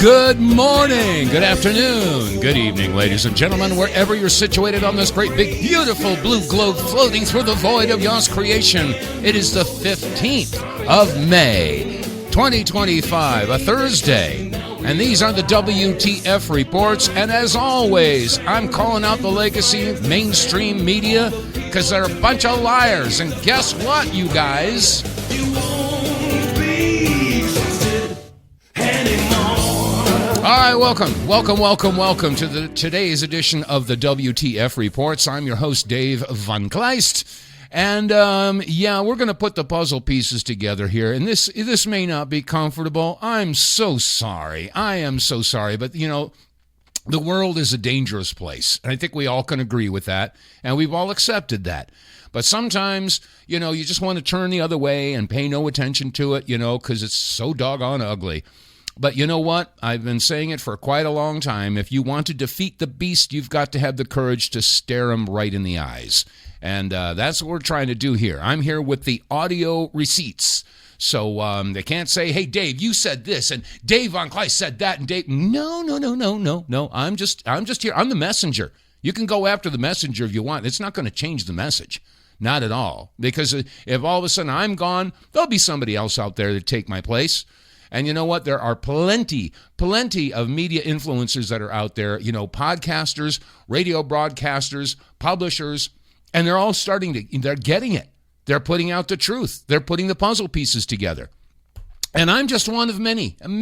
Good morning, good afternoon, good evening, ladies and gentlemen, wherever you're situated on this great, big, beautiful blue globe floating through the void of Yah's creation. It is the 15th of May, 2025, a Thursday, and these are the WTF reports, and as always, I'm calling out the legacy mainstream media because they're a bunch of liars, and guess what, you guys? You won't be trusted anymore. All right, welcome to today's edition of the WTF Reports. I'm your host, Dave vonKleist, and we're going to put the puzzle pieces together here, and this may not be comfortable. I'm so sorry. I am so sorry, but you know, the world is a dangerous place, and I think we all can agree with that, and we've all accepted that. But sometimes, you know, you just want to turn the other way and pay no attention to it, you know, because it's so doggone ugly. But you know what? I've been saying it for quite a long time. If you want to defeat the beast, you've got to have the courage to stare him right in the eyes. And that's what we're trying to do here. I'm here with the audio receipts. So they can't say, hey, Dave, you said this, and Dave vonKleist said that, and Dave, no. I'm just here. I'm the messenger. You can go after the messenger if you want. It's not going to change the message. Not at all. Because if all of a sudden I'm gone, there'll be somebody else out there to take my place. And you know what? There are plenty of media influencers that are out there, you know, podcasters, radio broadcasters, publishers, and they're all they're getting it. They're putting out the truth. They're putting the puzzle pieces together. And I'm just one of many. And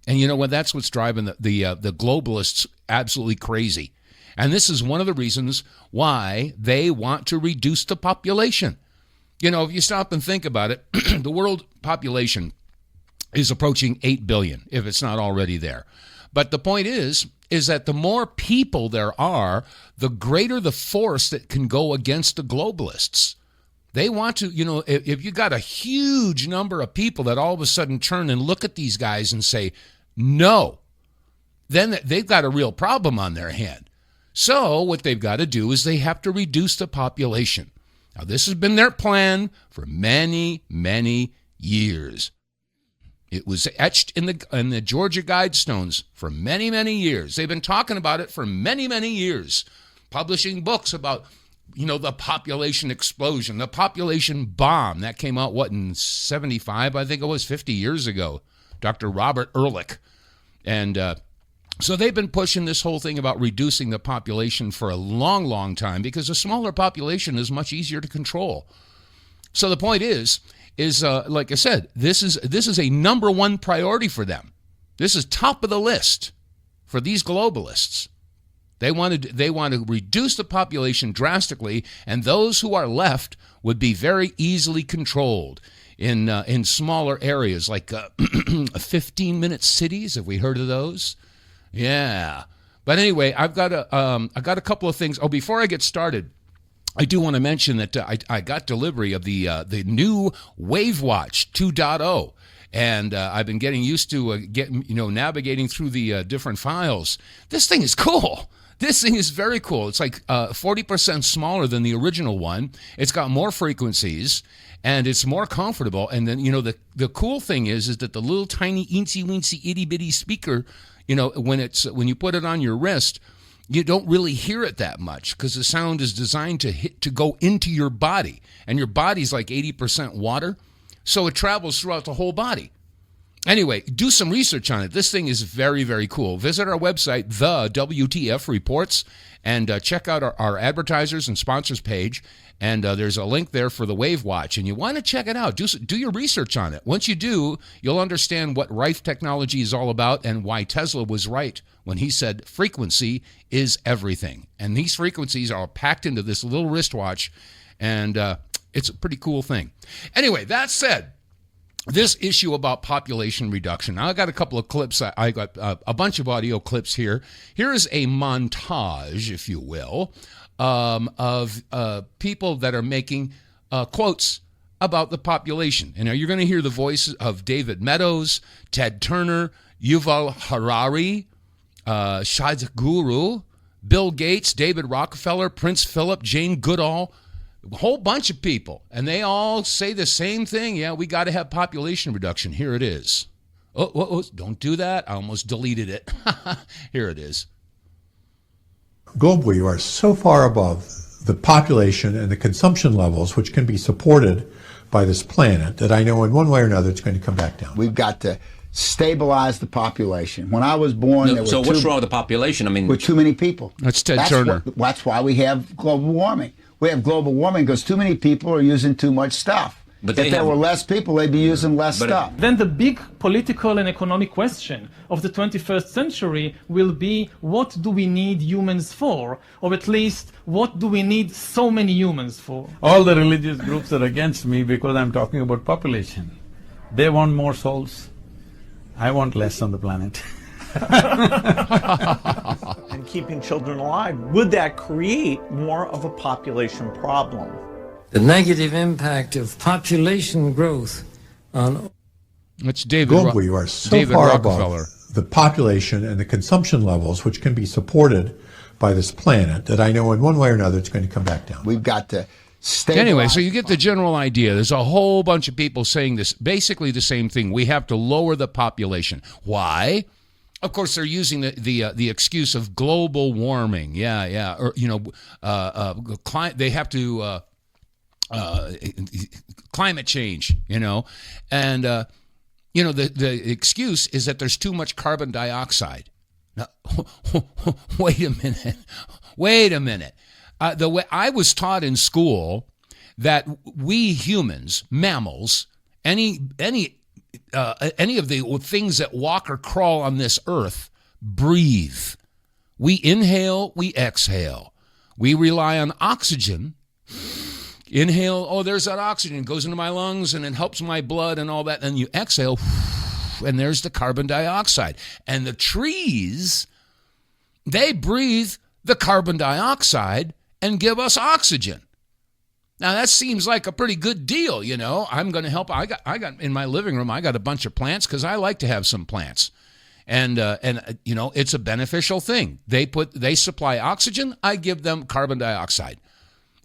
you know what? That's what's driving the globalists absolutely crazy. And this is one of the reasons why they want to reduce the population. You know, if you stop and think about it, the world population is approaching 8 billion, if it's not already there. But the point is that the more people there are, the greater the force that can go against the globalists. They want to, you know, if you got a huge number of people that all of a sudden turn and look at these guys and say, no, then they've got a real problem on their hand. So what they've got to do is they have to reduce the population. Now, this has been their plan for many years. It was etched in the Georgia Guidestones for many years. They've been talking about it for many years, publishing books about, you know, the population explosion, the population bomb. That came out, in 75, I think it was, 50 years ago, Dr. Robert Ehrlich. And so they've been pushing this whole thing about reducing the population for a long time because a smaller population is much easier to control. So the point is like I said, this is a number one priority for them. This is top of the list for these globalists. They want to reduce the population drastically, and those who are left would be very easily controlled in smaller areas like 15-minute cities. Have we heard of those? Yeah. But anyway, I've got a couple of things. Oh, before I get started, I do want to mention that I got delivery of the new WaveWatch 2.0, and I've been getting used to navigating through the different files. This thing is cool. This thing is very cool. It's like 40% smaller than the original one. It's got more frequencies, and it's more comfortable. And then, you know, the cool thing is that the little tiny eensy-weensy itty-bitty speaker, you know, when you put it on your wrist, you don't really hear it that much because the sound is designed to go into your body, and your body's like 80% water, so it travels throughout the whole body. Anyway, do some research on it. This thing is very cool. Visit our website, TheWTFReports, and check out our advertisers and sponsors page, and there's a link there for the WaveWatch, and you want to check it out. Do your research on it. Once you do, you'll understand what Rife technology is all about and why Tesla was right when he said frequency is everything. And these frequencies are packed into this little wristwatch, and it's a pretty cool thing. Anyway, that said, this issue about population reduction. Now, I got a couple of clips. I got a bunch of audio clips here. Here is a montage, if you will, of people that are making quotes about the population. And now you're going to hear the voices of David Meadows, Ted Turner, Yuval Harari, Sadhguru, Bill Gates, David Rockefeller, Prince Philip, Jane Goodall, a whole bunch of people. And they all say the same thing. Yeah, we got to have population reduction. Here it is. Don't do that. I almost deleted it. Here it is. Globally, you are so far above the population and the consumption levels which can be supported by this planet that I know in one way or another it's going to come back down. We've got to stabilize the population. When I was born, there were what's wrong with the population? I mean, with too many people. That's Ted Turner. That's why we have global warming. We have global warming because too many people are using too much stuff. But if there were less people, they'd be using less stuff. Then the big political and economic question of the 21st century will be, what do we need humans for? Or at least, what do we need so many humans for? All the religious groups are against me because I'm talking about population. They want more souls. I want less on the planet. And keeping children alive, would that create more of a population problem? The negative impact of population growth on... It's David Globally, you are so far above the population and the consumption levels which can be supported by this planet that I know in one way or another it's going to come back down. We've got to stabilize. Anyway, so you get the general idea. There's a whole bunch of people saying this, basically the same thing. We have to lower the population. Why? Of course, they're using the excuse of global warming. Yeah. Or, they have to... climate change, and the excuse is that there's too much carbon dioxide. Now, wait a minute. The way I was taught in school that we humans, mammals, any of the things that walk or crawl on this earth breathe. We inhale, we exhale. We rely on oxygen. Inhale, there's that oxygen. It goes into my lungs and it helps my blood and all that. Then you exhale, and there's the carbon dioxide. And the trees, they breathe the carbon dioxide and give us oxygen. Now, that seems like a pretty good deal, I'm going to help. I got in my living room, I got a bunch of plants because I like to have some plants. And it's a beneficial thing. They supply oxygen, I give them carbon dioxide.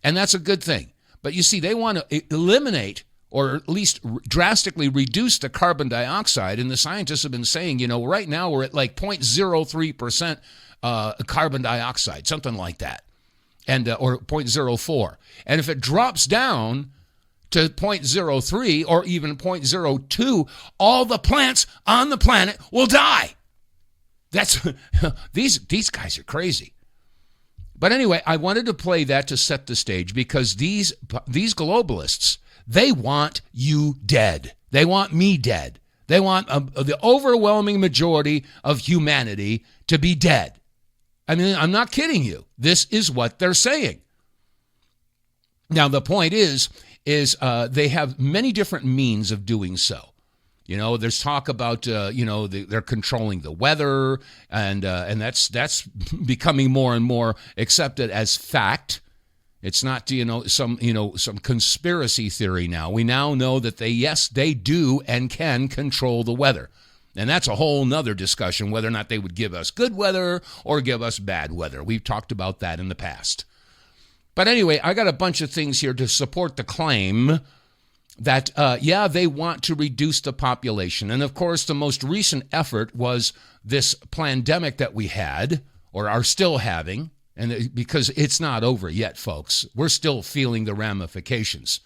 And that's a good thing. But you see, they want to eliminate or at least drastically reduce the carbon dioxide. And the scientists have been saying, right now we're at like 0.03% carbon dioxide, something like that, and or 0.04. And if it drops down to 0.03 or even 0.02, all the plants on the planet will die. That's these guys are crazy. But anyway, I wanted to play that to set the stage because these globalists, they want you dead. They want me dead. They want the overwhelming majority of humanity to be dead. I mean, I'm not kidding you. This is what they're saying. Now, the point is they have many different means of doing so. There's talk about, they're controlling the weather, and that's becoming more and more accepted as fact. It's not, some conspiracy theory now. We now know that they do and can control the weather. And that's a whole nother discussion, whether or not they would give us good weather or give us bad weather. We've talked about that in the past. But anyway, I got a bunch of things here to support the claim that, they want to reduce the population. And, of course, the most recent effort was this pandemic that we had or are still having, and because it's not over yet, folks. We're still feeling the ramifications.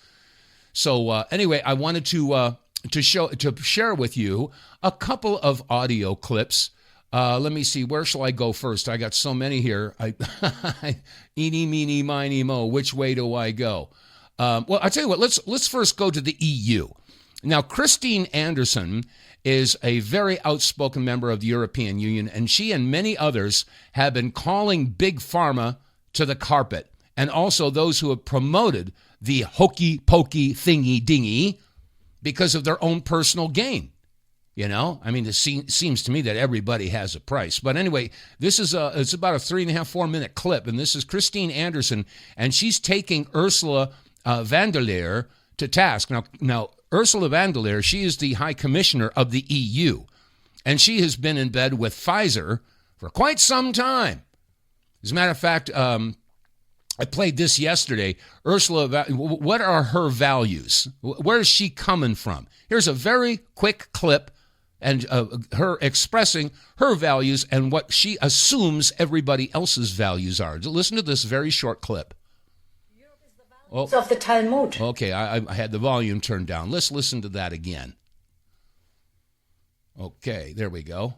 So, anyway, I wanted to share with you a couple of audio clips. Let me see, where shall I go first? I got so many here. Eeny, meeny, miny, mo, which way do I go? Well, I'll tell you what, let's first go to the EU. Now, Christine Anderson is a very outspoken member of the European Union, and she and many others have been calling Big Pharma to the carpet, and also those who have promoted the hokey-pokey thingy-dingy because of their own personal gain. I mean, it seems to me that everybody has a price. But anyway, this is it's about a 3.5-4 minute clip, and this is Christine Anderson, and she's taking Ursula van der Leyen to task. Now, Ursula van der Leyen, she is the High Commissioner of the EU, and she has been in bed with Pfizer for quite some time. As a matter of fact, I played this yesterday. Ursula, what are her values? Where is she coming from? Here's a very quick clip, and her expressing her values and what she assumes everybody else's values are. Listen to this very short clip. Of the Talmud. Okay, I had the volume turned down. Let's listen to that again. Okay, there we go.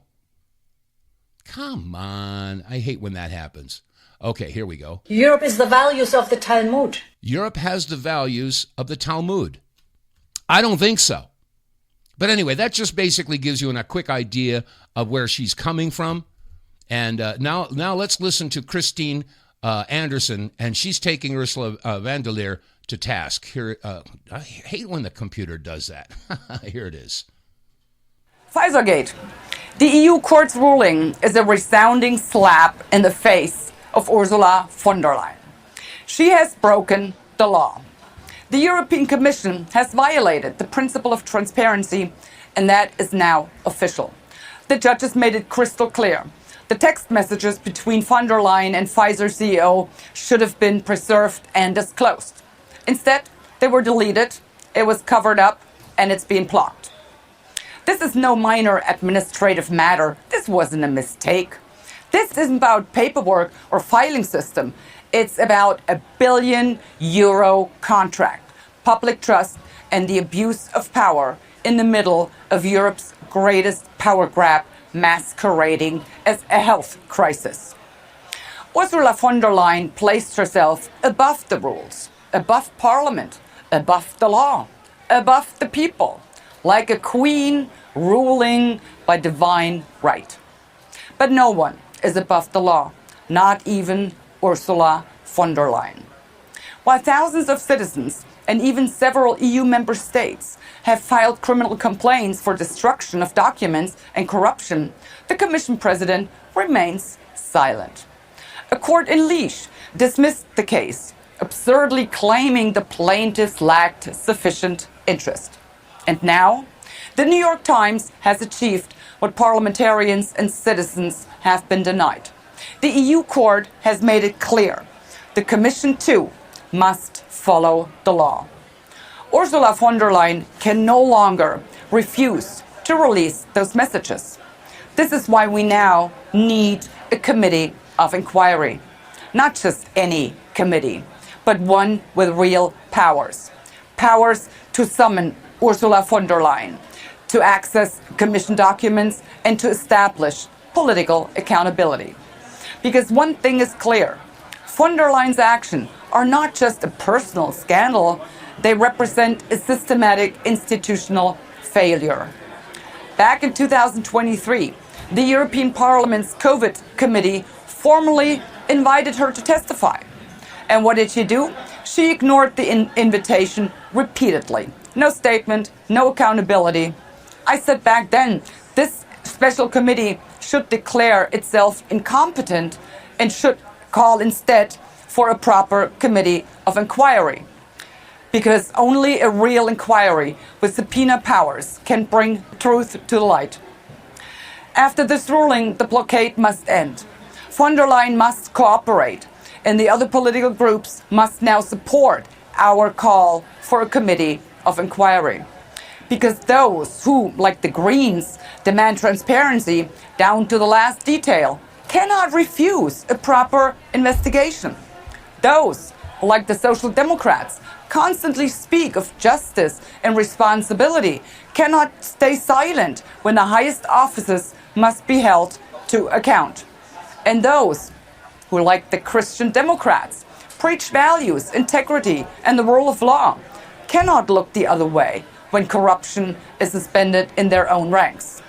Come on. I hate when that happens. Okay, here we go. Europe is the values of the Talmud. Europe has the values of the Talmud. I don't think so. But anyway, that just basically gives you a quick idea of where she's coming from. And now let's listen to Christine Anderson, and she's taking Ursula von der Leyen to task. Here, I hate when the computer does that. Here it is. Pfizergate. The EU court's ruling is a resounding slap in the face of Ursula von der Leyen. She has broken the law. The European Commission has violated the principle of transparency, and that is now official. The judges made it crystal clear. The text messages between von der Leyen and Pfizer CEO should have been preserved and disclosed. Instead, they were deleted, it was covered up, and it's being blocked. This is no minor administrative matter. This wasn't a mistake. This isn't about paperwork or filing system. It's about a €1 billion contract, public trust, and the abuse of power in the middle of Europe's greatest power grab, masquerading as a health crisis. Ursula von der Leyen placed herself above the rules, above Parliament, above the law, above the people, like a queen ruling by divine right. But no one is above the law, not even Ursula von der Leyen. While thousands of citizens and even several EU member states have filed criminal complaints for destruction of documents and corruption, the Commission President remains silent. A court in Liège dismissed the case, absurdly claiming the plaintiffs lacked sufficient interest. And now, the New York Times has achieved what parliamentarians and citizens have been denied. The EU court has made it clear. The Commission, too, must follow the law. Ursula von der Leyen can no longer refuse to release those messages. This is why we now need a committee of inquiry. Not just any committee, but one with real powers. Powers to summon Ursula von der Leyen, to access Commission documents, and to establish political accountability. Because one thing is clear, von der Leyen's actions are not just a personal scandal, they represent a systematic institutional failure. Back in 2023, the European Parliament's COVID committee formally invited her to testify. And what did she do? She ignored the invitation repeatedly. No statement, no accountability. I said back then, this special committee should declare itself incompetent and should call instead for a proper committee of inquiry. Because only a real inquiry with subpoena powers can bring truth to light. After this ruling, the blockade must end. Von der Leyen must cooperate, and the other political groups must now support our call for a committee of inquiry. Because those who, like the Greens, demand transparency down to the last detail cannot refuse a proper investigation. Those, like the Social Democrats, constantly speak of justice and responsibility cannot stay silent when the highest offices must be held to account. And those who, like the Christian Democrats, preach values, integrity, and the rule of law cannot look the other way when corruption is suspended in their own ranks.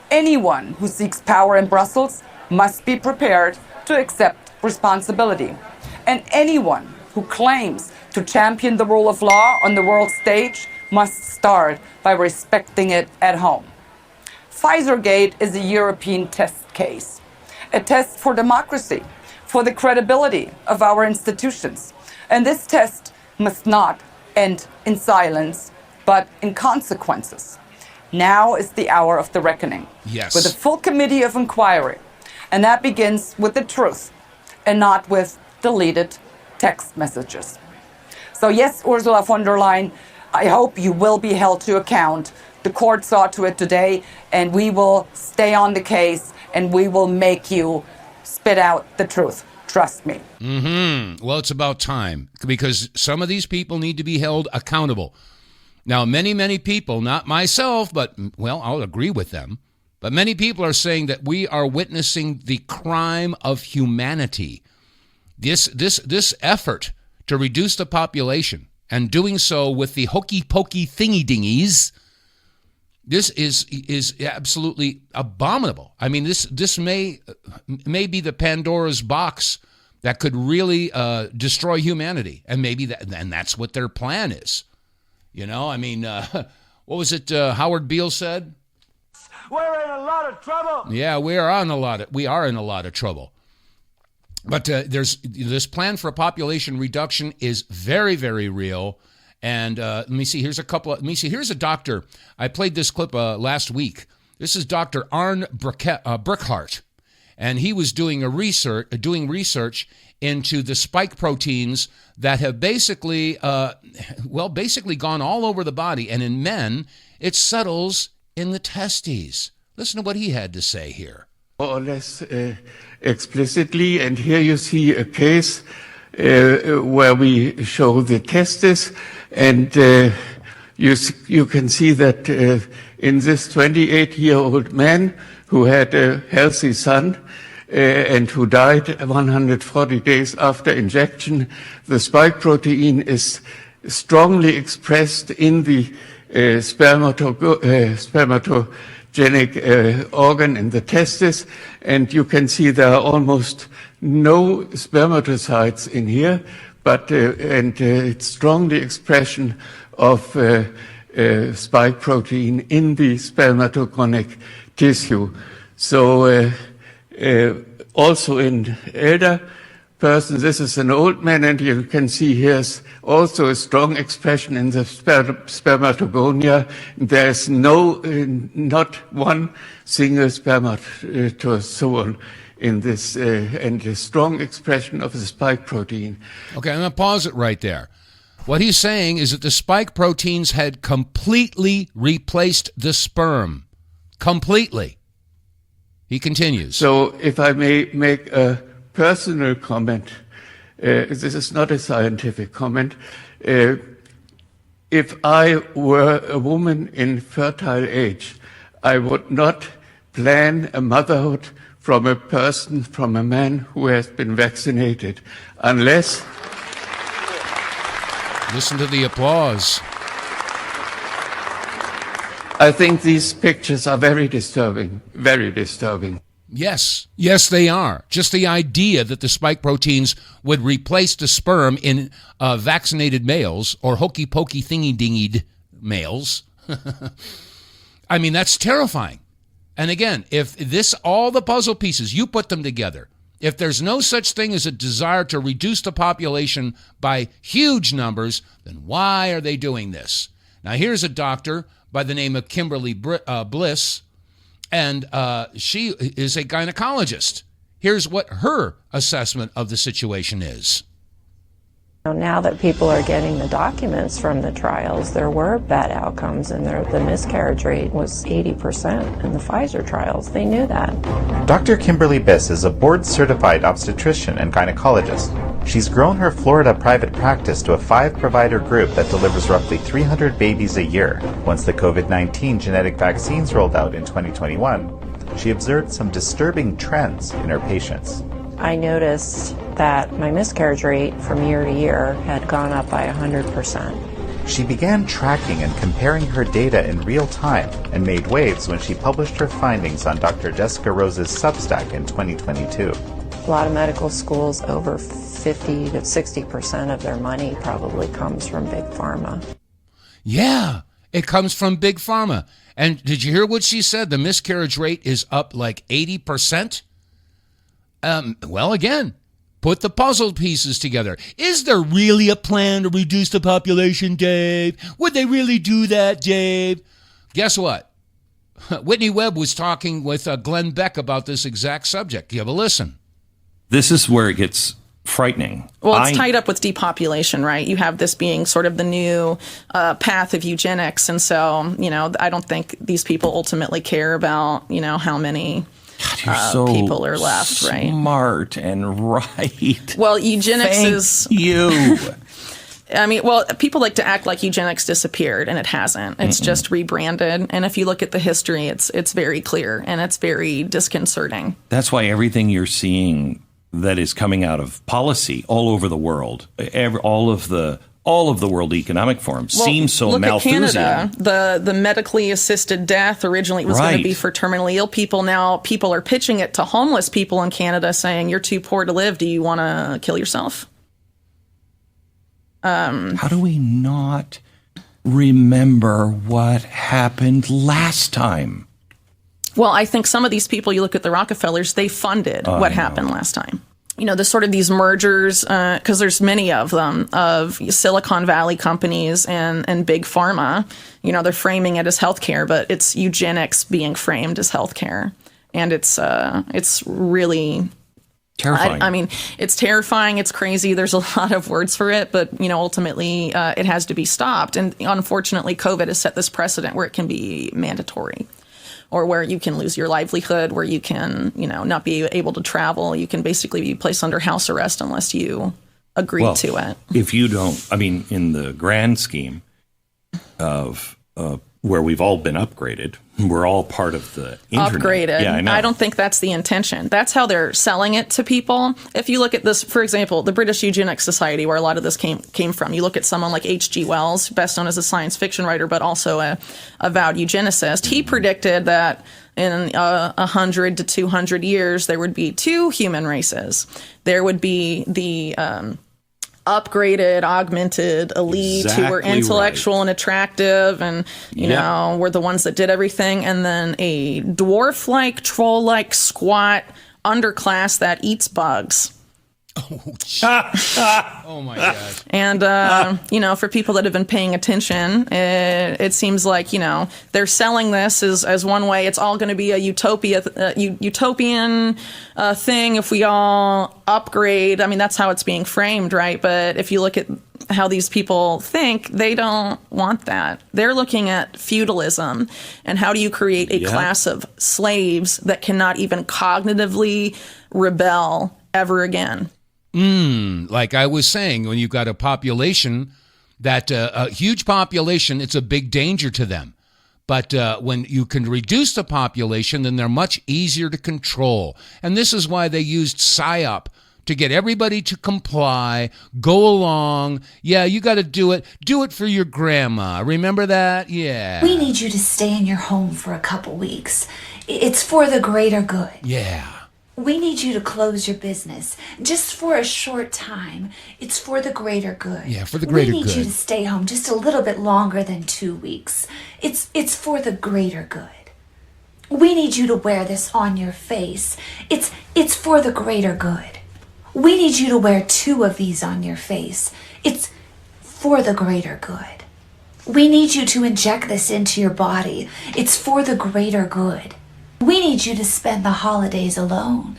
Anyone who seeks power in Brussels must be prepared to accept responsibility. And anyone who claims to champion the rule of law on the world stage must start by respecting it at home. Pfizergate is a European test case, a test for democracy, for the credibility of our institutions. And this test must not end in silence, but in consequences. Now is the hour of the reckoning. Yes. With a full committee of inquiry. And that begins with the truth and not with deleted text messages. So yes, Ursula von der Leyen, I hope you will be held to account The court saw to it today, and we will stay on the case, and we will make you spit out the truth. Trust me. Well, it's about time, because some of these people need to be held accountable. Now, many people, not myself, but, well, I'll agree with them, but many people are saying that we are witnessing the crime of humanity. This effort to reduce the population, and doing so with the hokey-pokey thingy-dingies, this is absolutely abominable. I mean, this may be the Pandora's box that could really destroy humanity, and maybe that's what their plan is. You know, I mean, what was it Howard Beale said? We're in a lot of trouble. Yeah, we are in a lot of trouble. But there's this plan for population reduction is very, very real. And let me see. Here's a doctor. I played this clip last week. This is Dr. Arne Brickhart, and he was doing research into the spike proteins that have basically gone all over the body. And in men, it settles in the testes. Listen to what he had to say here. More or less explicitly, and here you see a case where we show the testes, and you can see that in this 28-year-old man who had a healthy son and who died 140 days after injection, the spike protein is strongly expressed in the spermatogenic organ in the testis, and you can see there are almost no spermatocytes in here, but it's strongly expression of spike protein in the spermatogonic tissue. So also in elder persons, this is an old man, and you can see here's also a strong expression in the spermatogonia. There's not one single spermatozoa in this, and a strong expression of the spike protein. Okay, I'm going to pause it right there. What he's saying is that the spike proteins had completely replaced the sperm. Completely. He continues. So if I may make a personal comment, this is not a scientific comment. If I were a woman in fertile age, I would not plan a motherhood from a man who has been vaccinated, unless... Listen to the applause. I think these pictures are very disturbing, very disturbing. Yes, they are. Just the idea that the spike proteins would replace the sperm in vaccinated males or hokey-pokey thingy-dingied males. I mean, that's terrifying. And again, if all the puzzle pieces, you put them together, if there's no such thing as a desire to reduce the population by huge numbers, then why are they doing this? Now, here's a doctor by the name of Kimberly Bliss, and she is a gynecologist. Here's what her assessment of the situation is. Now that people are getting the documents from the trials, there were bad outcomes, and the miscarriage rate was 80% in the Pfizer trials. They knew that. Dr. Kimberly Bliss is a board-certified obstetrician and gynecologist. She's grown her Florida private practice to a 5-provider group that delivers roughly 300 babies a year. Once the COVID-19 genetic vaccines rolled out in 2021, she observed some disturbing trends in her patients. I noticed that my miscarriage rate from year to year had gone up by 100%. She began tracking and comparing her data in real time and made waves when she published her findings on Dr. Jessica Rose's Substack in 2022. A lot of medical schools, over 50 to 60% of their money probably comes from Big Pharma. Yeah, it comes from Big Pharma. And did you hear what she said? The miscarriage rate is up like 80%? Well, again, put the puzzle pieces together. Is there really a plan to reduce the population, Dave? Would they really do that, Dave? Guess what? Whitney Webb was talking with Glen Beck about this exact subject. Give a listen. This is where it gets frightening. Well, it's tied up with depopulation, right? You have this being sort of the new path of eugenics. And so, I don't think these people ultimately care about, how many people are left, right? Smart and right. Well, eugenics is... you. I mean, well, people like to act like eugenics disappeared, and it hasn't. It's just rebranded. And if you look at the history, it's very clear, and it's very disconcerting. That's why everything you're seeing that is coming out of policy all over the world, all of the World Economic Forum seems so Malthusian. Look at Canada. The medically assisted death originally was going to be for terminally ill people. Now people are pitching it to homeless people in Canada, saying, "You're too poor to live. Do you want to kill yourself?" How do we not remember what happened last time? Well, I think some of these people, you look at the Rockefellers, they funded what happened last time. There's sort of these mergers, because there's many of them, of Silicon Valley companies and big pharma. They're framing it as healthcare, but it's eugenics being framed as healthcare. And it's really... terrifying. I mean, it's terrifying. It's crazy. There's a lot of words for it, but ultimately it has to be stopped. And unfortunately, COVID has set this precedent where it can be mandatory, or where you can lose your livelihood, where you can, not be able to travel. You can basically be placed under house arrest unless you agree to it. If you don't, in the grand scheme of where we've all been upgraded, we're all part of the internet. Upgraded. Yeah, I know. I don't think that's the intention. That's how they're selling it to people. If you look at this, for example, the British Eugenics Society, where a lot of this came from, you look at someone like H.G. Wells, best known as a science fiction writer, but also a avowed eugenicist. He predicted that in 100 to 200 years, there would be two human races. There would be the upgraded, augmented elite who were intellectual and attractive and, were the ones that did everything. And then a dwarf-like, troll-like, squat underclass that eats bugs. Oh my God. And, for people that have been paying attention, it seems like, they're selling this as one way. It's all going to be a utopian thing if we all upgrade. I mean, that's how it's being framed, right? But if you look at how these people think, they don't want that. They're looking at feudalism and how do you create a class of slaves that cannot even cognitively rebel ever again. Like I was saying, when you've got a population that a huge population, it's a big danger to them. But when you can reduce the population, then they're much easier to control. And this is why they used PSYOP to get everybody to comply, go along. Yeah, you got to do it. Do it for your grandma. Remember that? Yeah. We need you to stay in your home for a couple weeks. It's for the greater good. Yeah. We need you to close your business just for a short time. It's for the greater good. Yeah, for the greater good. We need you to stay home just a little bit longer than 2 weeks. It's for the greater good. We need you to wear this on your face. It's for the greater good. We need you to wear 2 of these on your face. It's for the greater good. We need you to inject this into your body. It's for the greater good. We need you to spend the holidays alone.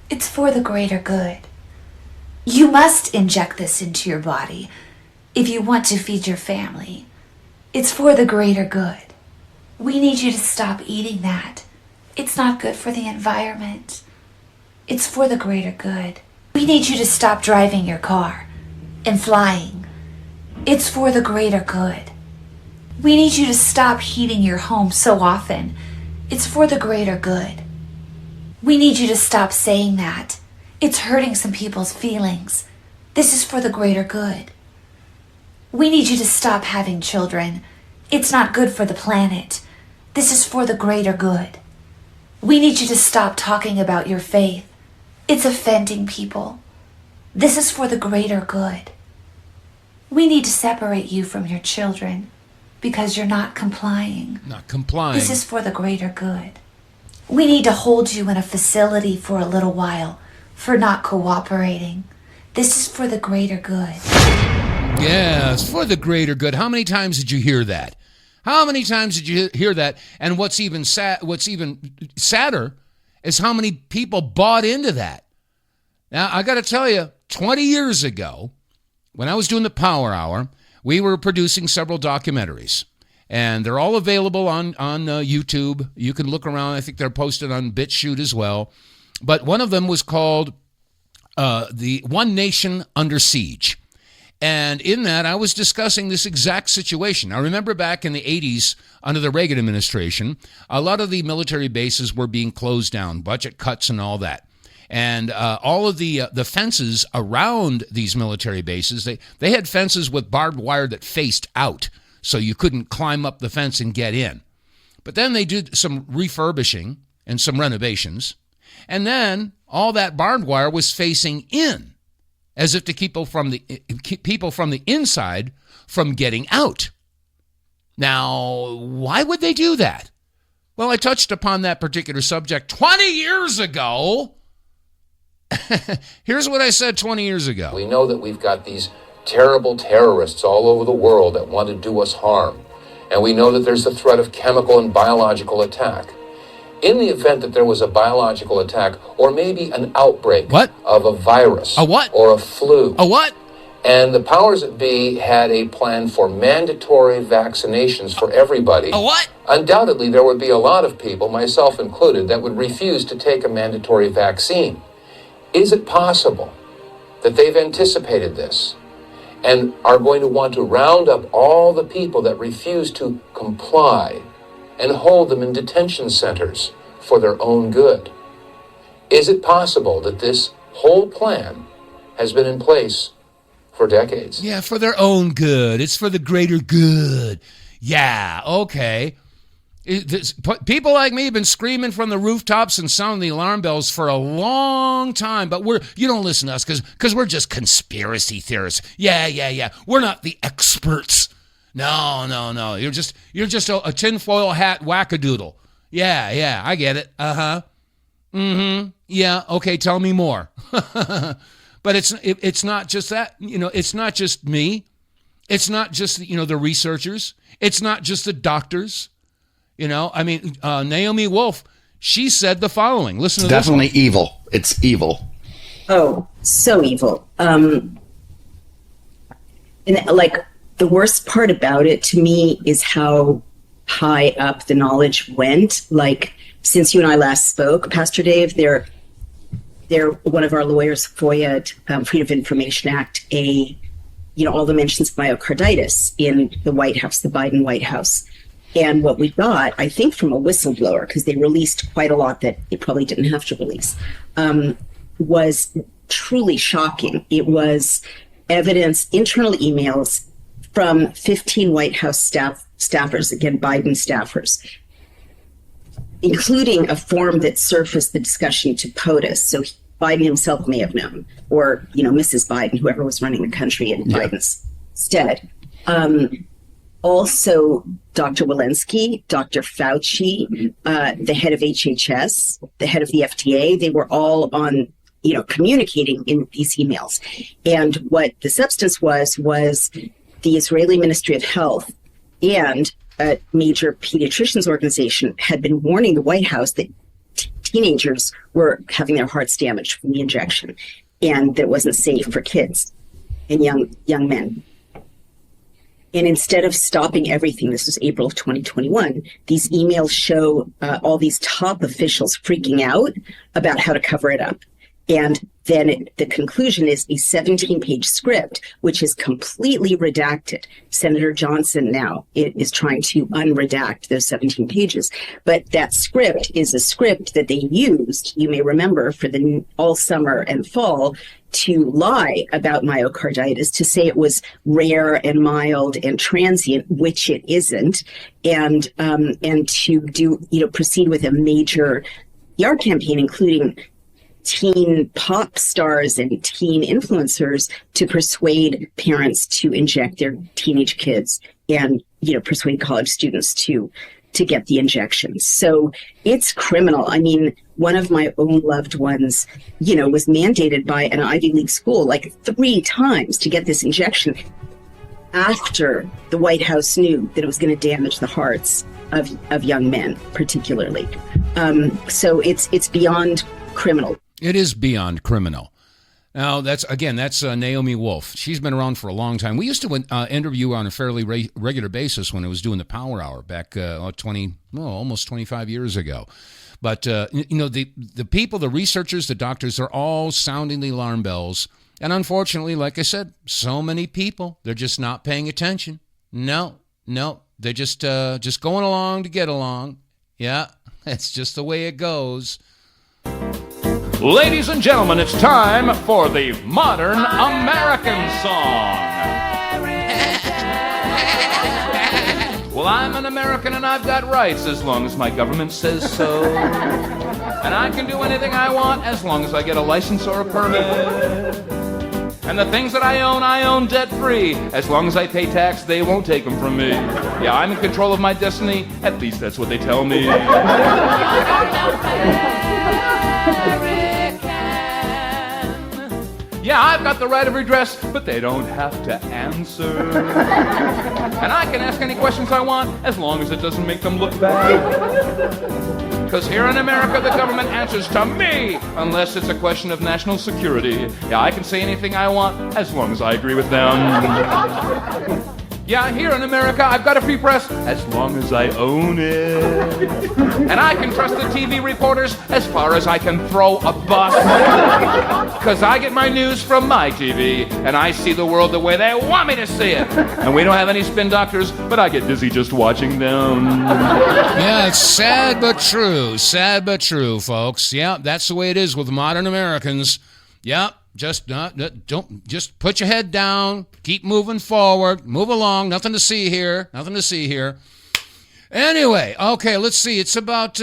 It's for the greater good. You must inject this into your body if you want to feed your family. It's for the greater good. We need you to stop eating that. It's not good for the environment. It's for the greater good. We need you to stop driving your car and flying. It's for the greater good. We need you to stop heating your home so often. It's for the greater good. We need you to stop saying that. It's hurting some people's feelings. This is for the greater good. We need you to stop having children. It's not good for the planet. This is for the greater good. We need you to stop talking about your faith. It's offending people. This is for the greater good. We need to separate you from your children because you're not complying. Not complying. This is for the greater good. We need to hold you in a facility for a little while for not cooperating. This is for the greater good. Yeah, it's for the greater good. How many times did you hear that? How many times did you hear that? And what's even sadder is how many people bought into that. Now, I got to tell you, 20 years ago, when I was doing the Power Hour, we were producing several documentaries. And they're all available on YouTube. You can look around. I think they're posted on BitChute as well. But one of them was called The One Nation Under Siege. And in that, I was discussing this exact situation. I remember back in the 80s, under the Reagan administration, a lot of the military bases were being closed down, budget cuts and all that. And all of the fences around these military bases, they had fences with barbed wire that faced out, so you couldn't climb up the fence and get in. But then they did some refurbishing and some renovations, and then all that barbed wire was facing in, as if to keep people from the inside from getting out. Now, why would they do that? Well, I touched upon that particular subject 20 years ago. Here's what I said 20 years ago. We know that we've got these terrible terrorists all over the world that want to do us harm. And we know that there's the threat of chemical and biological attack. In the event that there was a biological attack, or maybe an outbreak of a virus, or a flu, and the powers that be had a plan for mandatory vaccinations for everybody, undoubtedly there would be a lot of people, myself included, that would refuse to take a mandatory vaccine. Is it possible that they've anticipated this and are going to want to round up all the people that refuse to comply and hold them in detention centers for their own good? Is it possible that this whole plan has been in place for decades? Yeah, for their own good. It's for the greater good. Yeah, okay. People like me have been screaming from the rooftops and sounding the alarm bells for a long time, but you don't listen to us because we're just conspiracy theorists. Yeah. We're not the experts. No. You're just a tinfoil hat wackadoodle. Yeah, I get it. Mm-hmm. Yeah, okay, tell me more. But it's not just that. It's not just me. It's not just the researchers. It's not just the doctors. Naomi Wolf, she said the following. Listen to this. Definitely evil. It's evil. Oh, so evil. And the worst part about it to me is how high up the knowledge went. Like, since you and I last spoke, Pastor Dave, they're one of our lawyers FOIA'd, Freedom of Information Act, all the mentions of myocarditis in the White House, the Biden White House. And what we got, I think, from a whistleblower, because they released quite a lot that they probably didn't have to release, was truly shocking. It was evidence, internal emails from 15 White House staffers, again, Biden staffers, including a form that surfaced the discussion to POTUS. So Biden himself may have known, or, Mrs. Biden, whoever was running the country in Biden's stead. Also, Dr. Walensky, Dr. Fauci, the head of HHS, the head of the FDA, they were all on, communicating in these emails. And what the substance was the Israeli Ministry of Health and a major pediatricians organization had been warning the White House that teenagers were having their hearts damaged from the injection, and that it wasn't safe for kids and young men. And instead of stopping everything, this was April of 2021, these emails show all these top officials freaking out about how to cover it up. And then the conclusion is a 17-page script, which is completely redacted. Senator Johnson now is trying to unredact those 17 pages. But that script is a script that they used, you may remember, for the all summer and fall to lie about myocarditis, to say it was rare and mild and transient, which it isn't, and to do, proceed with a major PR campaign, including teen pop stars and teen influencers, to persuade parents to inject their teenage kids and, persuade college students to get the injections. So it's criminal. I mean, one of my own loved ones, was mandated by an Ivy League school like 3 times to get this injection after the White House knew that it was going to damage the hearts of young men, particularly. So it's beyond criminal. It is beyond criminal. Now, that's Naomi Wolf. She's been around for a long time. We used to interview her on a fairly regular basis when I was doing the Power Hour back almost 25 years ago. But, the people, the researchers, the doctors, they're all sounding the alarm bells. And unfortunately, like I said, so many people, they're just not paying attention. No, they're just going along to get along. Yeah, that's just the way it goes. Ladies and gentlemen, it's time for the Modern American Song. Well, I'm an American and I've got rights as long as my government says so. And I can do anything I want as long as I get a license or a permit. And the things that I own debt-free. As long as I pay tax, they won't take them from me. Yeah, I'm in control of my destiny. At least that's what they tell me. Yeah, I've got the right of redress, but they don't have to answer. And I can ask any questions I want, as long as it doesn't make them look bad. Because here in America, the government answers to me, unless it's a question of national security. Yeah, I can say anything I want, as long as I agree with them. Yeah, here in America, I've got a free press as long as I own it. And I can trust the TV reporters as far as I can throw a bus. Because I get my news from my TV, and I see the world the way they want me to see it. And we don't have any spin doctors, but I get dizzy just watching them. Yeah, it's sad but true. Sad but true, folks. Yeah, that's the way it is with modern Americans. Yeah. Just put your head down, keep moving forward, move along, nothing to see here. Anyway, okay, let's see. It's about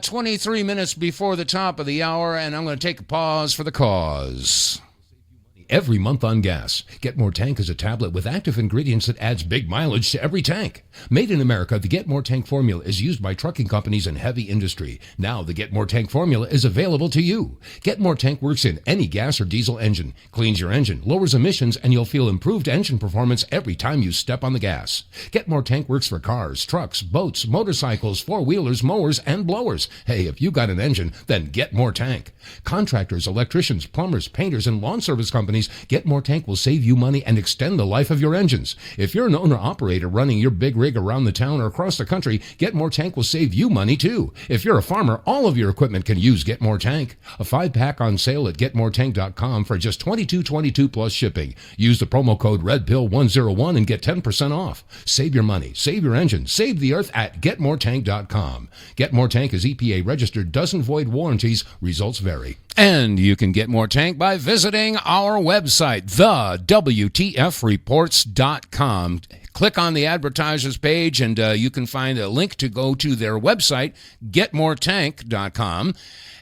23 minutes before the top of the hour, and I'm going to take a pause for the cause. Every month on gas. Get More Tank is a tablet with active ingredients that adds big mileage to every tank. Made in America, the Get More Tank formula is used by trucking companies and heavy industry. Now the Get More Tank formula is available to you. Get More Tank works in any gas or diesel engine, cleans your engine, lowers emissions, and you'll feel improved engine performance every time you step on the gas. Get More Tank works for cars, trucks, boats, motorcycles, four-wheelers, mowers, and blowers. Hey, if you got an engine, then Get More Tank. Contractors, electricians, plumbers, painters, and lawn service companies, Get More Tank will save you money and extend the life of your engines. If you're an owner-operator running your big rig around the town or across the country, Get More Tank will save you money too. If you're a farmer, all of your equipment can use Get More Tank. A 5-pack on sale at GetMoreTank.com for just $22.22 plus shipping. Use the promo code REDPILL101 and get 10% off. Save your money, save your engine, save the earth at GetMoreTank.com. Get More Tank is EPA registered, doesn't void warranties, results vary. And you can get more tank by visiting our website, TheWTFReports.com. Click on the advertisers page, and you can find a link to go to their website, GetMoreTank.com.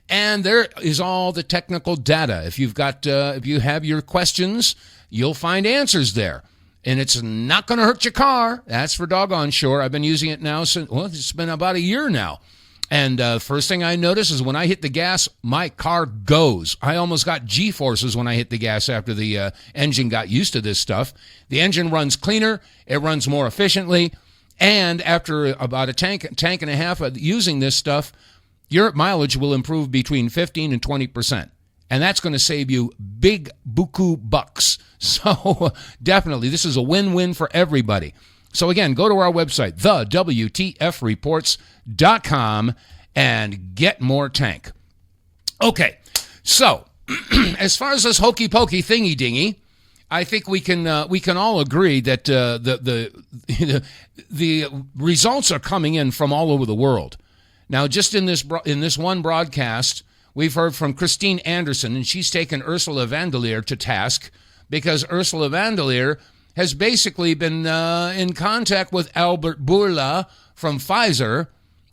And there is all the technical data. If you have your questions, you'll find answers there. And it's not going to hurt your car. That's for doggone sure. I've been using it now since, it's been about a year now. And first thing I notice is when I hit the gas, my car goes. I almost got G-forces when I hit the gas after the engine got used to this stuff. The engine runs cleaner. It runs more efficiently. And after about a tank and a half of using this stuff, your mileage will improve between 15 and 20%. And that's going to save you big buku bucks. So definitely, this is a win-win for everybody. So again, go to our website, TheWTFReports.com, and get more tank. Okay, so as far as this hokey pokey thingy dingy, I think we can all agree that the results are coming in from all over the world. Now, just in this one broadcast, we've heard from Christine Anderson, and she's taken Ursula von der Leyen to task because Ursula von der Leyen has basically been in contact with Albert Bourla from Pfizer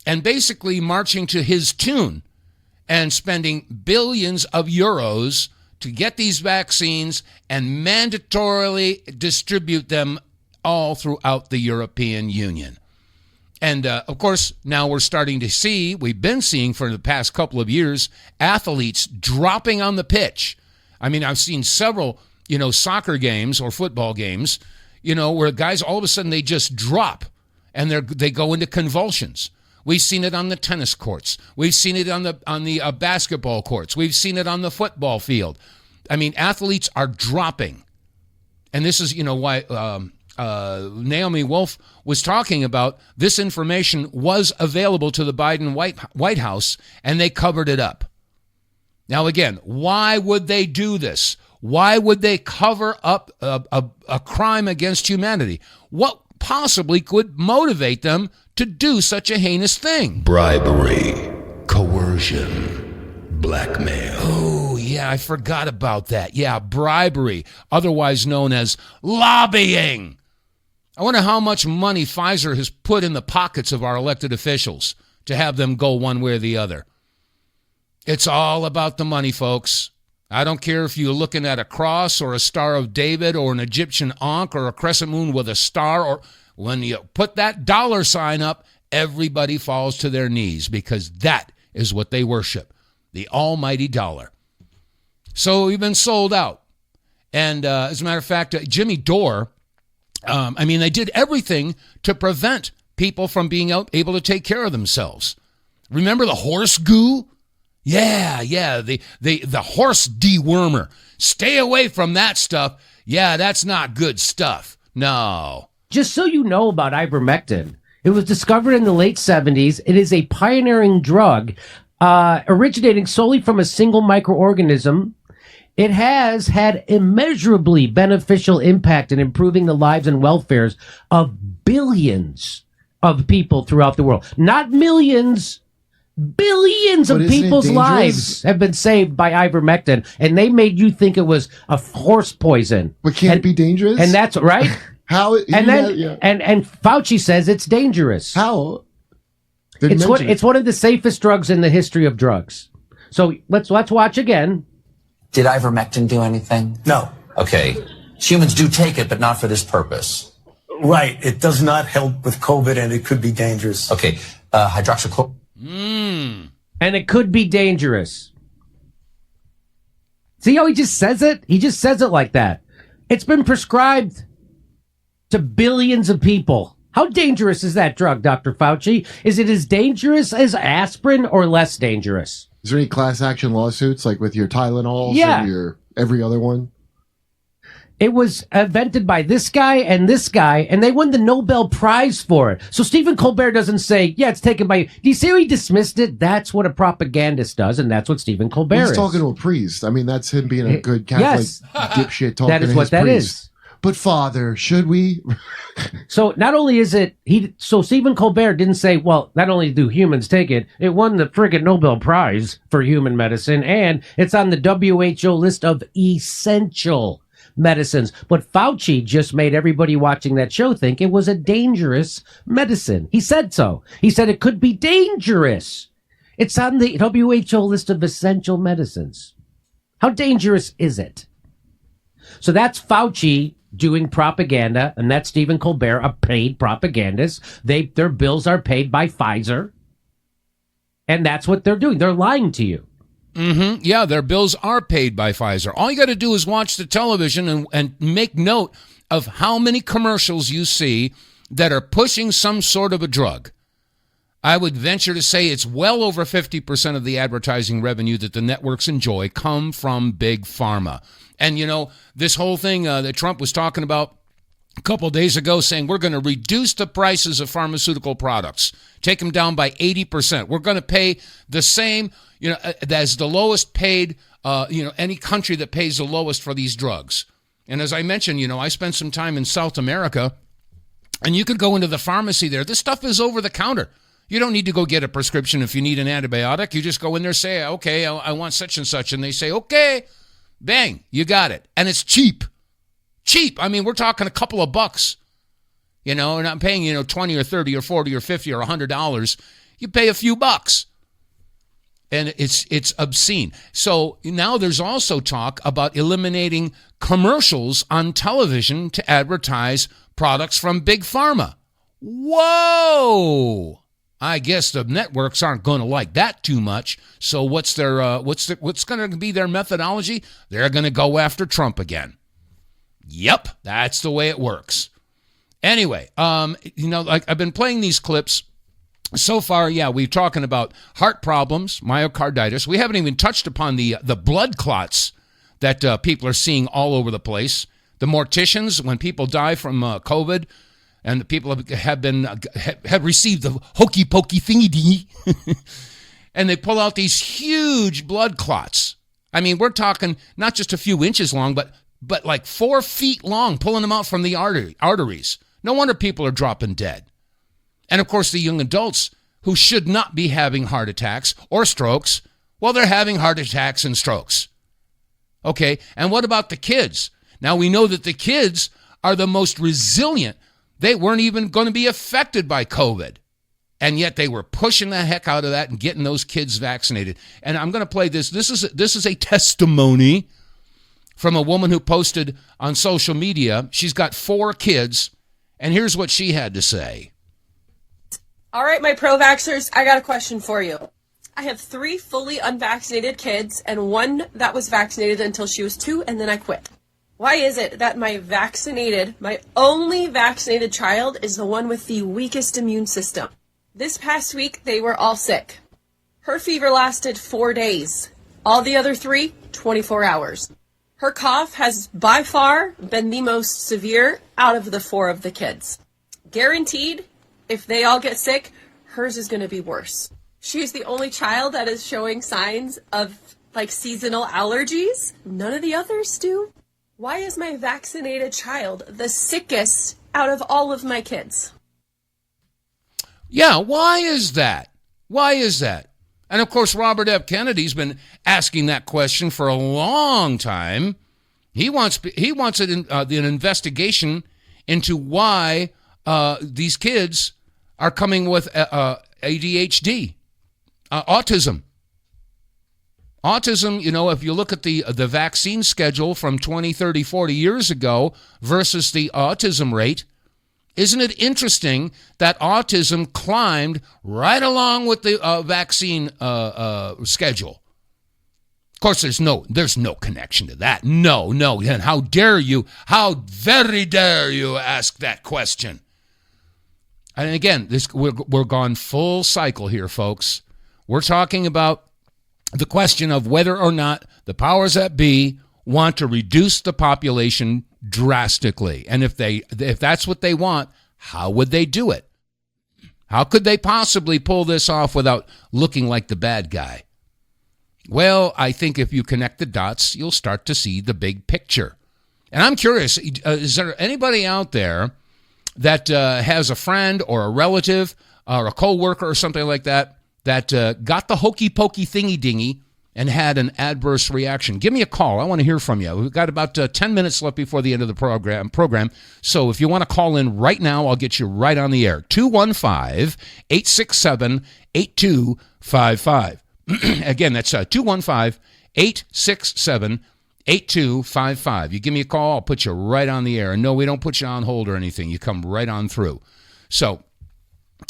and basically marching to his tune and spending billions of euros to get these vaccines and mandatorily distribute them all throughout the European Union. And, of course, now we've been seeing for the past couple of years, athletes dropping on the pitch. I mean, I've seen several soccer games or football games, where guys all of a sudden they just drop and they go into convulsions. We've seen it on the tennis courts. We've seen it on the basketball courts. We've seen it on the football field. I mean, athletes are dropping. And this is, why Naomi Wolf was talking about this information was available to the Biden White House, and they covered it up. Now, again, why would they do this? Why would they cover up a crime against humanity? What possibly could motivate them to do such a heinous thing? Bribery, coercion, blackmail. Oh, yeah, I forgot about that. Yeah, bribery, otherwise known as lobbying. I wonder how much money Pfizer has put in the pockets of our elected officials to have them go one way or the other. It's all about the money, folks. I don't care if you're looking at a cross or a Star of David or an Egyptian Ankh or a crescent moon with a star, or when you put that dollar sign up, everybody falls to their knees because that is what they worship, the almighty dollar. So we've been sold out. And as a matter of fact, Jimmy Dore, they did everything to prevent people from being able to take care of themselves. Remember the horse goo? Yeah, the horse dewormer. Stay away from that stuff. Yeah, that's not good stuff. No. Just so you know about ivermectin, it was discovered in the late 70s. It is a pioneering drug originating solely from a single microorganism. It has had immeasurably beneficial impact in improving the lives and welfares of billions of people throughout the world. Not millions. Billions of people's lives have been saved by ivermectin, and they made you think it was a horse poison. But can't it be dangerous? And that's right. How? And Fauci says it's dangerous. How? It's one of the safest drugs in the history of drugs. So let's watch again. Did ivermectin do anything? No. Okay. Humans do take it, but not for this purpose. Right. It does not help with COVID, and it could be dangerous. Okay. Hydroxychloroquine. And it could be dangerous. See how he just says it? He just says it like that. It's been prescribed to billions of people. How dangerous is that drug, Dr. Fauci? Is it as dangerous as aspirin or less dangerous? Is there any class action lawsuits like with your Tylenols and your every other one? It was invented by this guy, and they won the Nobel Prize for it. So Stephen Colbert doesn't say, yeah, it's taken by... Do you see how he dismissed it? That's what a propagandist does, and that's what Stephen Colbert is. He's talking to a priest. I mean, that's him being a good Catholic dipshit talking that is to what his that priest. is. But Father, should we? So not only is it... So Stephen Colbert didn't say, well, not only do humans take it, it won the friggin' Nobel Prize for human medicine, and it's on the WHO list of essential medicines. But Fauci just made everybody watching that show think it was a dangerous medicine. He said so. He said it could be dangerous. It's on the WHO list of essential medicines. How dangerous is it? So that's Fauci doing propaganda, and that's Stephen Colbert, a paid propagandist. Their bills are paid by Pfizer, and that's what they're doing. They're lying to you. Mm-hmm. Yeah, their bills are paid by Pfizer. All you got to do is watch the television and make note of how many commercials you see that are pushing some sort of a drug. I would venture to say it's well over 50% of the advertising revenue that the networks enjoy come from big pharma. And, this whole thing that Trump was talking about a couple of days ago, saying we're going to reduce the prices of pharmaceutical products, take them down by 80%. We're going to pay the same, as the lowest paid, any country that pays the lowest for these drugs. And as I mentioned, I spent some time in South America, and you could go into the pharmacy there. This stuff is over the counter. You don't need to go get a prescription if you need an antibiotic. You just go in there, say, okay, I want such and such. And they say, okay, bang, you got it. And it's cheap. Cheap. I mean, we're talking a couple of bucks, and I'm paying, 20 or 30 or 40 or 50 or $100. You pay a few bucks. And it's obscene. So now there's also talk about eliminating commercials on television to advertise products from Big Pharma. Whoa! I guess the networks aren't going to like that too much. So what's going to be their methodology? They're going to go after Trump again. Yep, that's the way it works. Anyway, I've been playing these clips. So far, we're talking about heart problems, myocarditis. We haven't even touched upon the blood clots that people are seeing all over the place. The morticians, when people die from COVID, and the people have received the hokey pokey thingy dingy, and they pull out these huge blood clots. I mean, we're talking not just a few inches long, but like 4 feet long, pulling them out from the arteries. No wonder people are dropping dead. And of course, the young adults who should not be having heart attacks or strokes, well, they're having heart attacks and strokes. Okay, and what about the kids? Now, we know that the kids are the most resilient. They weren't even going to be affected by COVID. And yet they were pushing the heck out of that and getting those kids vaccinated. And I'm going to play this. This is a testimony from a woman who posted on social media. She's got 4 kids, and here's what she had to say. All right, my pro-vaxxers, I got a question for you. I have 3 fully unvaccinated kids and 1 that was vaccinated until she was 2, and then I quit. Why is it that my only vaccinated child is the one with the weakest immune system? This past week, they were all sick. Her fever lasted 4 days. All the other 3, 24 hours. Her cough has by far been the most severe out of the 4 of the kids. Guaranteed, if they all get sick, hers is going to be worse. She's the only child that is showing signs of seasonal allergies. None of the others do. Why is my vaccinated child the sickest out of all of my kids? Yeah, why is that? Why is that? And of course, Robert F. Kennedy's been asking that question for a long time. He wants an investigation into why these kids are coming with ADHD, autism. Autism, if you look at the vaccine schedule from 20, 30, 40 years ago versus the autism rate, isn't it interesting that autism climbed right along with the vaccine schedule? Of course, there's no connection to that. No. And how very dare you ask that question? And again, we're gone full cycle here, folks. We're talking about the question of whether or not the powers that be want to reduce the population drastically. And if that's what they want, how would they do it? How could they possibly pull this off without looking like the bad guy? Well, I think if you connect the dots, you'll start to see the big picture. And I'm curious, is there anybody out there that has a friend or a relative or a coworker or something like that got the hokey pokey thingy dingy and had an adverse reaction? Give me a call. I want to hear from you. We've got about 10 minutes left before the end of the program. So if you want to call in right now, I'll get you right on the air. 215-867-8255. Again, that's 215-867-8255. You give me a call, I'll put you right on the air. And no, we don't put you on hold or anything. You come right on through. So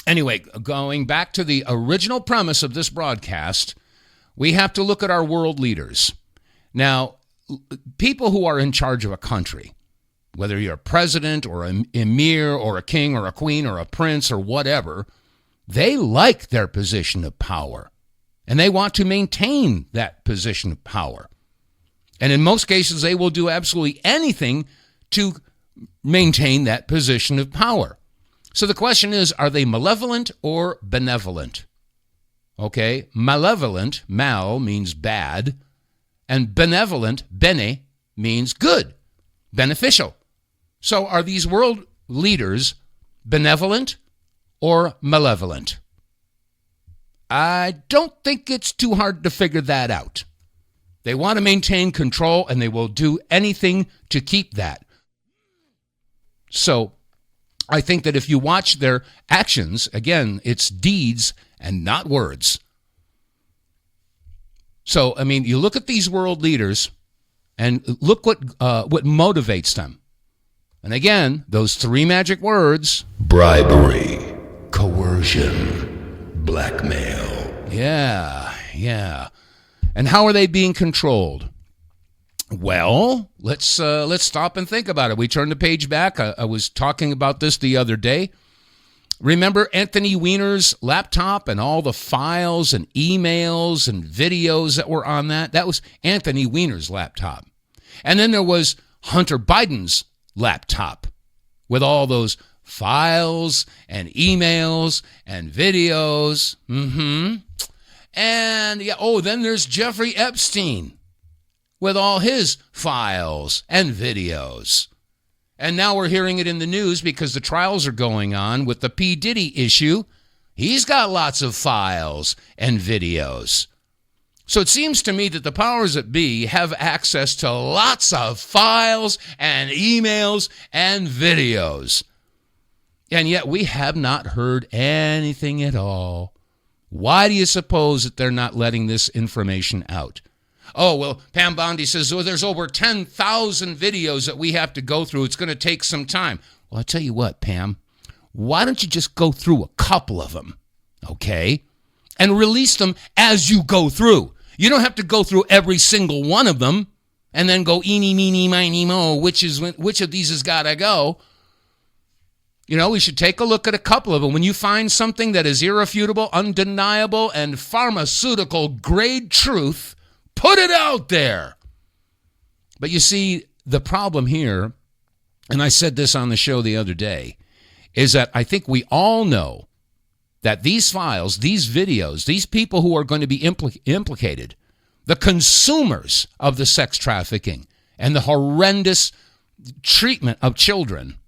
anyway, going back to the original premise of this broadcast, we have to look at our world leaders. Now, people who are in charge of a country, whether you're a president or an emir or a king or a queen or a prince or whatever, they like their position of power. And they want to maintain that position of power. And in most cases, they will do absolutely anything to maintain that position of power. So the question is, are they malevolent or benevolent? Okay, malevolent, mal means bad, and benevolent, bene, means good, beneficial. So are these world leaders benevolent or malevolent? I don't think it's too hard to figure that out. They want to maintain control, and they will do anything to keep that. So I think that if you watch their actions, again, it's deeds and not words. So, I mean, you look at these world leaders and look what motivates them. And again, those 3 magic words: bribery, coercion, blackmail. Yeah. And how are they being controlled? Well, let's stop and think about it. We turn the page back. I was talking about this the other day. Remember Anthony Weiner's laptop and all the files and emails and videos that were on that? That was Anthony Weiner's laptop. And then there was Hunter Biden's laptop with all those files and emails and videos. And then there's Jeffrey Epstein with all his files and videos. And now we're hearing it in the news because the trials are going on with the P. Diddy issue. He's got lots of files and videos. So it seems to me that the powers that be have access to lots of files and emails and videos. And yet we have not heard anything at all. Why do you suppose that they're not letting this information out? Oh, well, Pam Bondi says, there's over 10,000 videos that we have to go through. It's going to take some time. Well, I'll tell you what, Pam. Why don't you just go through a couple of them, okay? And release them as you go through. You don't have to go through every single one of them and then go eeny, meeny, miny, mo, which of these has got to go. You know, we should take a look at a couple of them. When you find something that is irrefutable, undeniable, and pharmaceutical-grade truth, put it out there. But you see, the problem here, and I said this on the show the other day, is that I think we all know that these files, these videos, these people who are going to be implicated, the consumers of the sex trafficking and the horrendous treatment of children,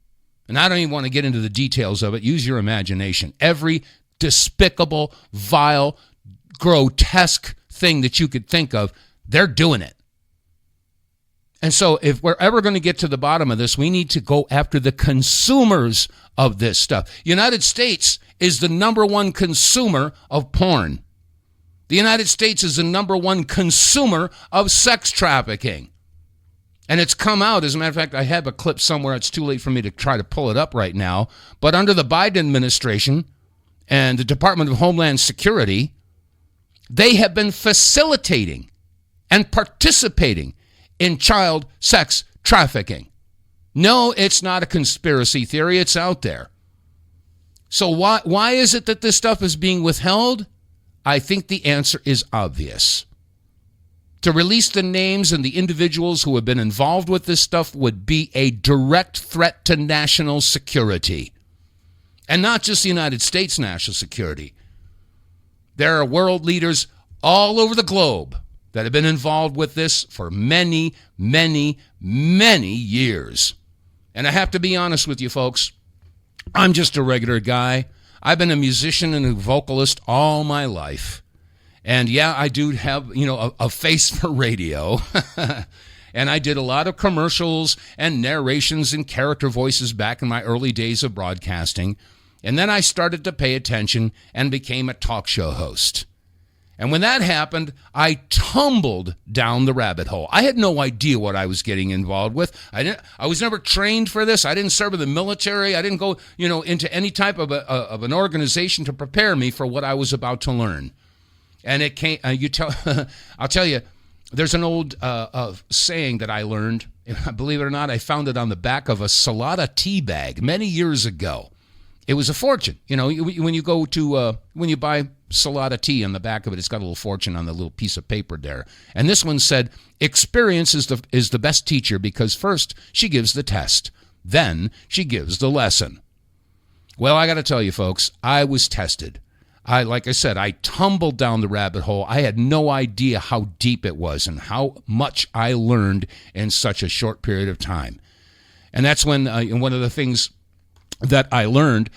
and I don't even want to get into the details of it, use your imagination. Every despicable, vile, grotesque thing that you could think of, they're doing it. And so if we're ever going to get to the bottom of this, we need to go after the consumers of this stuff. United States is the number one consumer of porn. The United States is the number one consumer of sex trafficking. And it's come out, as a matter of fact, I have a clip somewhere. It's too late for me to try to pull it up right now. But under the Biden administration and the Department of Homeland Security, they have been facilitating and participating in child sex trafficking. No, it's not a conspiracy theory. It's out there. So why is it that this stuff is being withheld? I think the answer is obvious. To release the names and the individuals who have been involved with this stuff would be a direct threat to national security. And not just the United States national security. There are world leaders all over the globe that have been involved with this for many, many, many years. And I have to be honest with you, folks. I'm just a regular guy. I've been a musician and a vocalist all my life. And yeah, I do have, a face for radio. And I did a lot of commercials and narrations and character voices back in my early days of broadcasting. And then I started to pay attention and became a talk show host. And when that happened, I tumbled down the rabbit hole. I had no idea what I was getting involved with. I was never trained for this. I didn't serve in the military. I didn't go, into any type of an organization to prepare me for what I was about to learn. And it came. I'll tell you, there's an old saying that I learned. Believe it or not, I found it on the back of a Salada tea bag many years ago. It was a fortune. When you go to when you buy Salada tea, on the back of it, it's got a little fortune on the little piece of paper there. And this one said, "Experience is the best teacher because first she gives the test, then she gives the lesson." Well, I got to tell you, folks, I was tested. Like I said, I tumbled down the rabbit hole. I had no idea how deep it was and how much I learned in such a short period of time. And that's when one of the things that I learned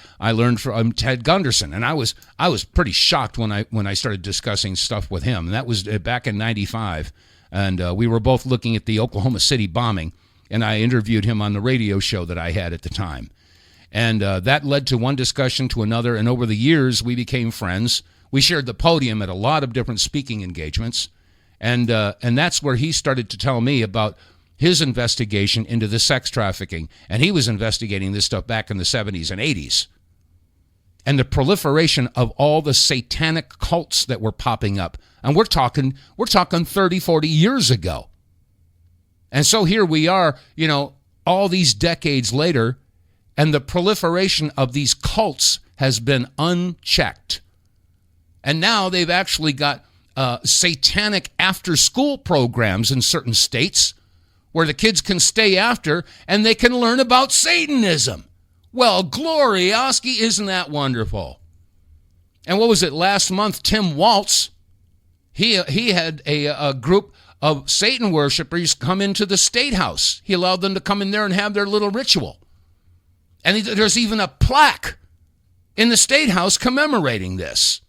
from Ted Gunderson, and I was pretty shocked when I started discussing stuff with him. And that was back in '95, and we were both looking at the Oklahoma City bombing, and I interviewed him on the radio show that I had at the time. And that led to one discussion to another, and over the years, we became friends. We shared the podium at a lot of different speaking engagements, and that's where he started to tell me about his investigation into the sex trafficking, and he was investigating this stuff back in the 70s and 80s. And the proliferation of all the satanic cults that were popping up, and we're talking 30, 40 years ago. And so here we are, all these decades later, and the proliferation of these cults has been unchecked. And now they've actually got satanic after-school programs in certain states where the kids can stay after and they can learn about Satanism. Well, glorioski, isn't that wonderful? And what was it, last month, Tim Waltz, he had a group of Satan worshipers come into the State House. He allowed them to come in there and have their little ritual. And there's even a plaque in the State House commemorating this.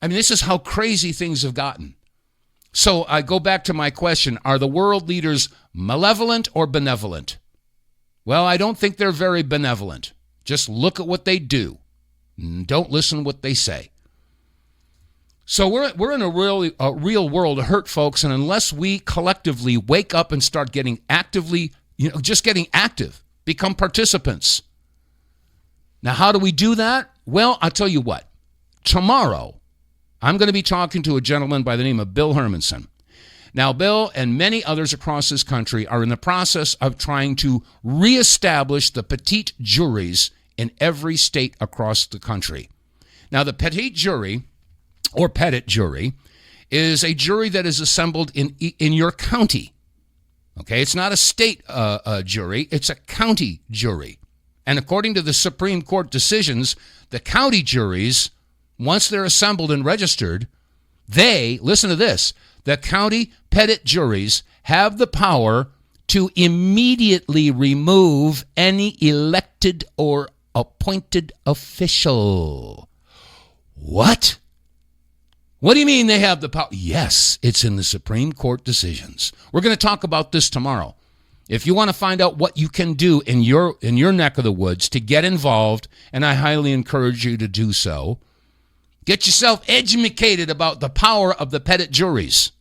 I mean, this is how crazy things have gotten. So I go back to my question, are the world leaders malevolent or benevolent? Well, I don't think they're very benevolent. Just look at what they do. Don't listen to what they say. So we're in a real world of hurt, folks, and unless we collectively wake up and start getting actively, just getting active, become participants. Now, how do we do that? Well, I'll tell you what. Tomorrow, I'm going to be talking to a gentleman by the name of Bill Hermanson. Now, Bill and many others across this country are in the process of trying to reestablish the petite juries in every state across the country. Now, the petite jury, or petit jury, is a jury that is assembled in your county. Okay, it's not a state jury, it's a county jury. And according to the Supreme Court decisions, the county juries, once they're assembled and registered, listen to this, the county petit juries have the power to immediately remove any elected or appointed official. What? What do you mean they have the power? Yes, it's in the Supreme Court decisions. We're going to talk about this tomorrow. If you want to find out what you can do in your neck of the woods to get involved, and I highly encourage you to do so, get yourself educated about the power of the petit juries.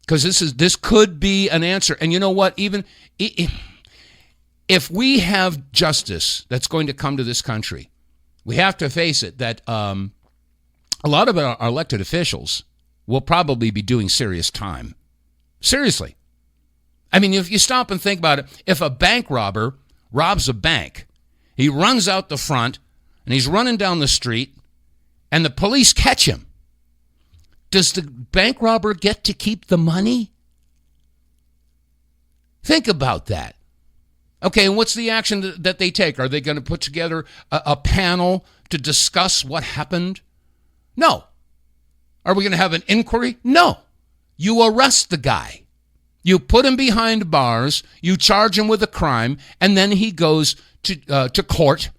Because this could be an answer. And you know what? Even if we have justice that's going to come to this country, we have to face it that a lot of our elected officials will probably be doing serious time. Seriously. I mean, if you stop and think about it, if a bank robber robs a bank, he runs out the front and he's running down the street and the police catch him. Does the bank robber get to keep the money? Think about that. Okay, and what's the action that they take? Are they going to put together a panel to discuss what happened? No. Are we going to have an inquiry? No. You arrest the guy. You put him behind bars, you charge him with a crime, and then he goes to court,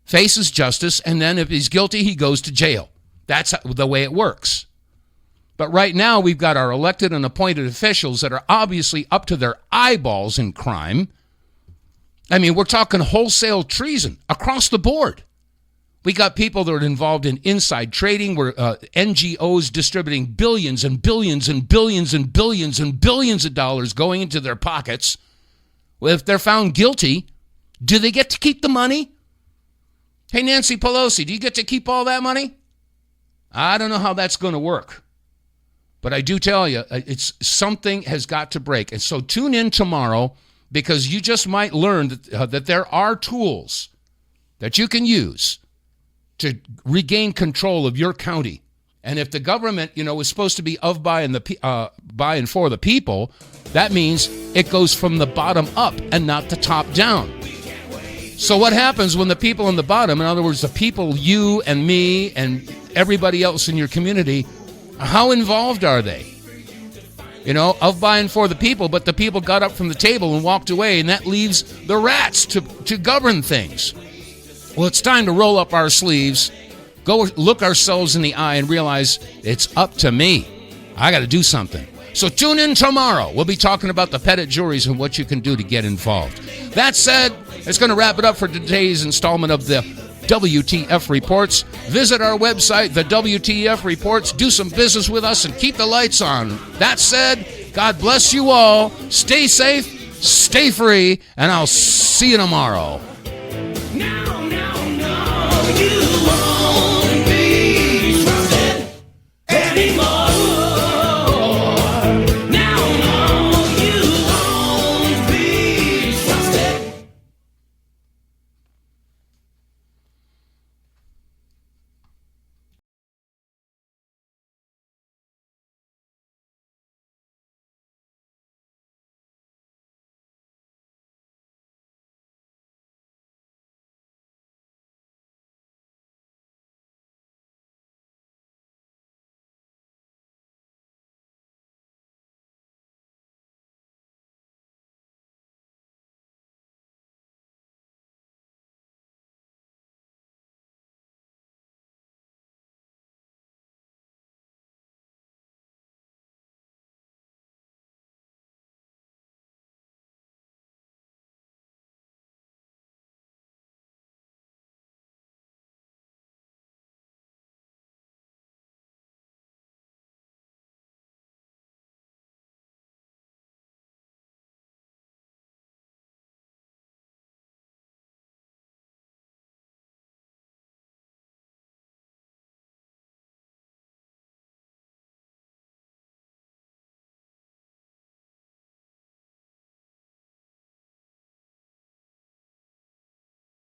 faces justice, and then if he's guilty, he goes to jail. That's the way it works. But right now, we've got our elected and appointed officials that are obviously up to their eyeballs in crime. I mean, we're talking wholesale treason across the board. We got people that are involved in inside trading, where NGOs distributing billions and billions and billions and billions and billions of dollars going into their pockets. Well, if they're found guilty, do they get to keep the money? Hey, Nancy Pelosi, do you get to keep all that money? I don't know how that's going to work. But I do tell you, it's something has got to break. And so tune in tomorrow, because you just might learn that there are tools that you can use to regain control of your county. And if the government, is supposed to be of, by, and for the people, that means it goes from the bottom up and not the top down. So what happens when the people on the bottom, in other words, the people, you and me and everybody else in your community, how involved are they? Of, by, and for the people, but the people got up from the table and walked away, and that leaves the rats to govern things. Well, it's time to roll up our sleeves, go look ourselves in the eye and realize it's up to me. I got to do something. So tune in tomorrow. We'll be talking about the petit juries and what you can do to get involved. That said, it's going to wrap it up for today's installment of the WTF Reports. Visit our website, the WTF Reports. Do some business with us and keep the lights on. That said, God bless you all. Stay safe, stay free, and I'll see you tomorrow.